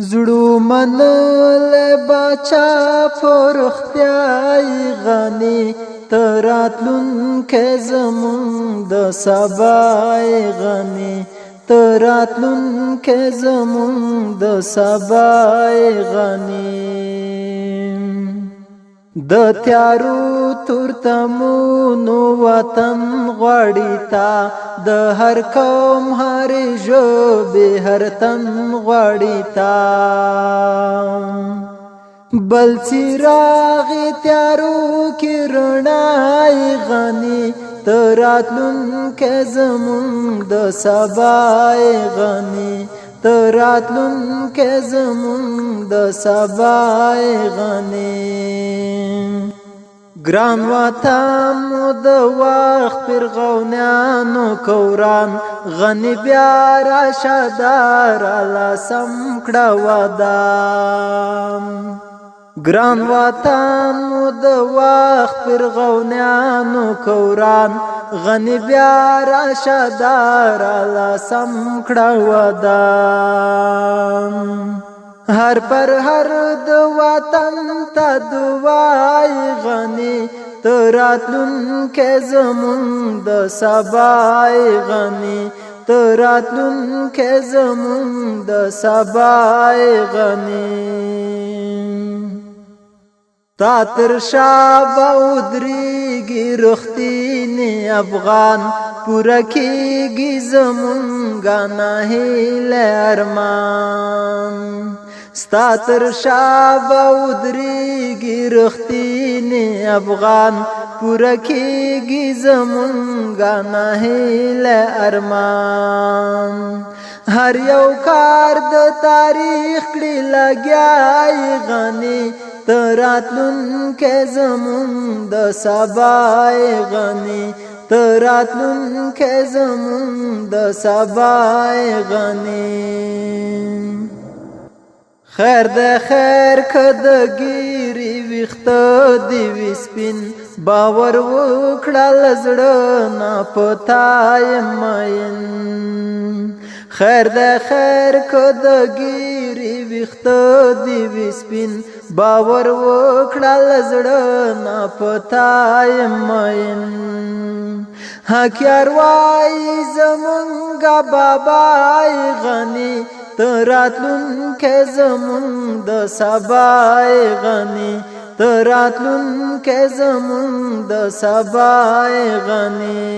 زړو منل باچا پرختیای غنی تراتلون که زمون د سبای غنی تراتلون که زمون د سبای غنی د تیارو تورتمونو وطن غواړي تا د هر قوم هر ژبې هر تن غواړي تا بل څراغ تیارو کې رڼای غني تراتلونکې زمون د سبای غني تراتلونکې زمون د سبای غني ګران وطن د وخت پر غونیانو کوران غنی بیا را شادار الله سم کړه ودان ګران وطن د وخت پر غونیانو کوران غنی بیا را شادار الله سم کړه ودان هر پر هر د وطن ته دعای غنی تراتلون کې زمون د سبای غنی تراتلون کې زمون د سبای غنی تا تر شاب او دریږي رختینی افغان پورا کیږي زمونږه نهیله ارمان ستا تر شاب او دریږي رختینی افغان پورا کیږي زمونږه نهیله ارمان هر یو کار د تاریخ کړي لګیای غنی تراتلونکې زمون د سبای غنی تراتلونکې زمون د سبای غنی خیر د خیر کد ګيري وخته دی وسپین باور وکړه لزړه نه پتاي ماین خیر د خیر کد ګيري وخته دی وسپین باور وکړه لزړه نه پتاي ماین حکیار وای زمونږه بابای غنی تراتلونکې زمون د سبای غنی تراتلونکې زمون د سبای غنی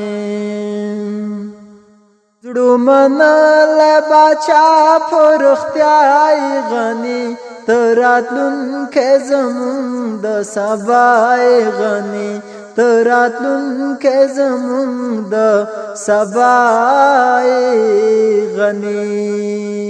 زړو منل باچا پرختیای غنی تراتلونکې زمون د سبای غنی تراتلونکې زمون د سبای غنی